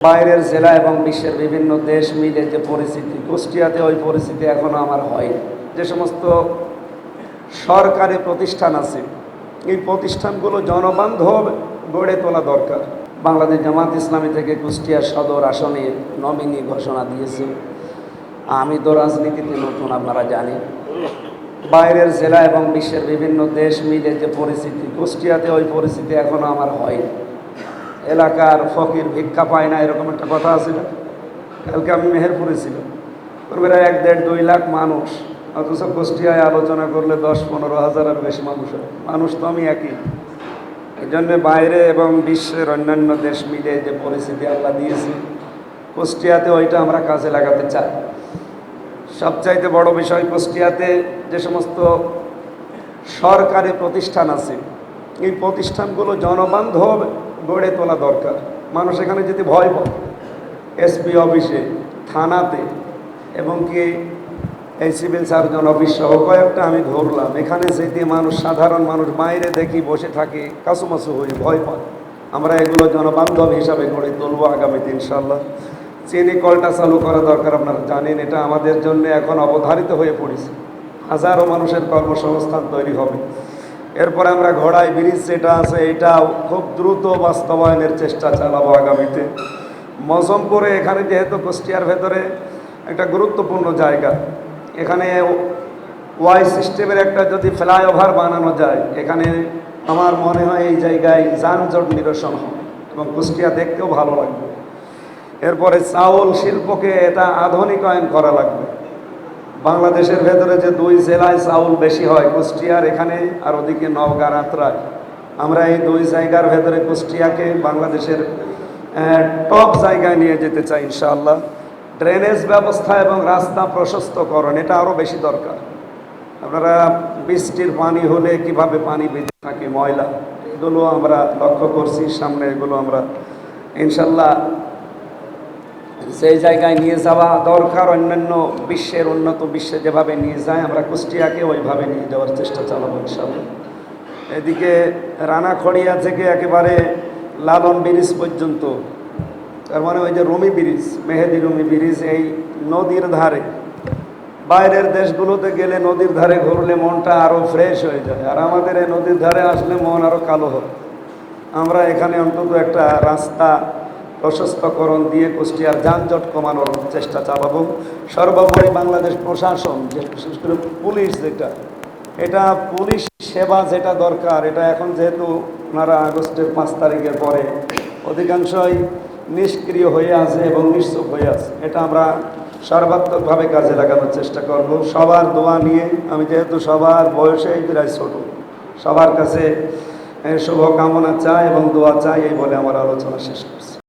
বাইরের জেলা এবং বিশ্বের বিভিন্ন দেশ মিলে যে পরিস্থিতি, কুষ্টিয়াতে ওই পরিস্থিতি এখনো আমার হয়। যে সমস্ত সরকারি প্রতিষ্ঠান আছে, এই প্রতিষ্ঠানগুলো জনবান্ধব গড়ে তোলা দরকার। বাংলাদেশ জামাত ইসলামী থেকে কুষ্টিয়া সদর আসনে নমিনি ঘোষণা দিয়েছে। আমি তো রাজনীতিতে নতুন, আপনারা জানেন। বাইরের জেলা এবং বিশ্বের বিভিন্ন দেশ মিলে যে পরিস্থিতি, কুষ্টিয়াতে ওই পরিস্থিতি এখনো আমার হয়। এলাকার ফকির ভিক্ষা পায় না, এরকম একটা কথা আছে না? কালকে আমি মেহেরপুরে ছিলাম, প্রায় 1-1.5-2 লাখ মানুষ, অথচ কুষ্টিয়ায় আলোচনা করলে 10-15 হাজারের বেশি মানুষ হয়। মানুষ তো আমি একই। এই জন্যে বাইরে এবং বিশ্বের অন্যান্য দেশ মিলে যে পরিস্থিতি আল্লাহ দিয়েছে, কুষ্টিয়াতে ওইটা আমরা কাজে লাগাতে চাই। সবচাইতে বড় বিষয়, কুষ্টিয়াতে যে সমস্ত সরকারি প্রতিষ্ঠান আছে, এই প্রতিষ্ঠানগুলো জনবান্ধব গড়ে তোলা দরকার। মানুষ এখানে যদি ভয় পায়, এসপি অফিসে, থানাতে, এবং কি এই সিভিল সার্জন অফিস সহ কয়েকটা আমি ধরলাম, এখানে যেতে মানুষ, সাধারণ মানুষ বাইরে দেখি বসে থাকে, কাছুমাছু হয়ে ভয় পায়। আমরা এগুলো জনবান্ধব হিসাবে গড়ে তুলব আগামীতে ইনশাল্লাহ। চিনি কলটা চালু করা দরকার, আপনারা জানেন, এটা আমাদের জন্য এখন অবধারিত হয়ে পড়েছে। হাজারো মানুষের কর্মসংস্থান তৈরি হবে। এরপরে আমরা ঘোড়াই ব্রিজ যেটা আছে, এটাও খুব দ্রুত বাস্তবায়নের চেষ্টা চালাবো আগামীতে। মজমপুরে, এখানে যেহেতু কুষ্টিয়ার ভেতরে একটা গুরুত্বপূর্ণ জায়গা, এখানে ওয়াই সিস্টেমের একটা যদি ফ্লাইওভার বানানো যায়, এখানে আমার মনে হয় এই জায়গায় যানজট নিরসন হবে এবং কুষ্টিয়া দেখতেও ভালো লাগবে। এরপরে চাউল শিল্পকে এটা আধুনিকায়ন করা লাগবে। বাংলাদেশের ভেতরে যে 2 জেলায় চাউল বেশি হয়, কুষ্টিয়ার এখানে আর ওদিকে নওগাঁ রাত্রায়, আমরা এই 2 জায়গার ভেতরে কুষ্টিয়াকে বাংলাদেশের টপ জায়গায় নিয়ে যেতে চাই ইনশাআল্লাহ। ড্রেনেজ ব্যবস্থা এবং রাস্তা প্রশস্তকরণ, এটা আরও বেশি দরকার। আপনারা বৃষ্টির পানি হলে কিভাবে পানি বেঁচে থাকে, ময়লা, এগুলো আমরা লক্ষ্য করছি। সামনে এগুলো আমরা ইনশাল্লাহ সেই জায়গায় নিয়ে যাওয়া দরকার। অন্যান্য বিশ্বের উন্নত বিশ্বে যেভাবে নিয়ে যায়, আমরা কুষ্টিয়াকে ওইভাবে নিয়ে যাওয়ার চেষ্টা চালাবো ইনশাল্লাহ। এদিকে রানাখড়িয়া থেকে একেবারে লালন ব্রিজ পর্যন্ত, তার মানে ওই যে রুমি ব্রিজ, মেহেদি রুমি ব্রিজ, এই নদীর ধারে, বাইরের দেশগুলোতে গেলে নদীর ধারে ঘুরলে মনটা আরও ফ্রেশ হয়ে যায়, আর আমাদের এই নদীর ধারে আসলে মন আরও কালো হয়। আমরা এখানে অন্তত একটা রাস্তা প্রশস্তকরণ দিয়ে কুষ্টিয়ার যানজট কমানোর চেষ্টা চালাবো। সর্বোপরি বাংলাদেশ প্রশাসন, যে বিশেষ করে পুলিশ, এটা পুলিশ সেবা যেটা দরকার, এটা এখন যেহেতু ওনারা আগস্টের 5 তারিখের পরে অধিকাংশই নিষ্ক্রিয় হয়ে আছে এবং নিশ্চুপ হয়ে আছে, এটা আমরা সর্বাত্মকভাবে কাজে লাগানোর চেষ্টা করব সবার দোয়া নিয়ে। আমি যেহেতু সবার বয়সেই প্রায় ছোট, সবার কাছে শুভকামনা চাই এবং দোয়া চাই, এই বলে আমার আলোচনা শেষ করছি।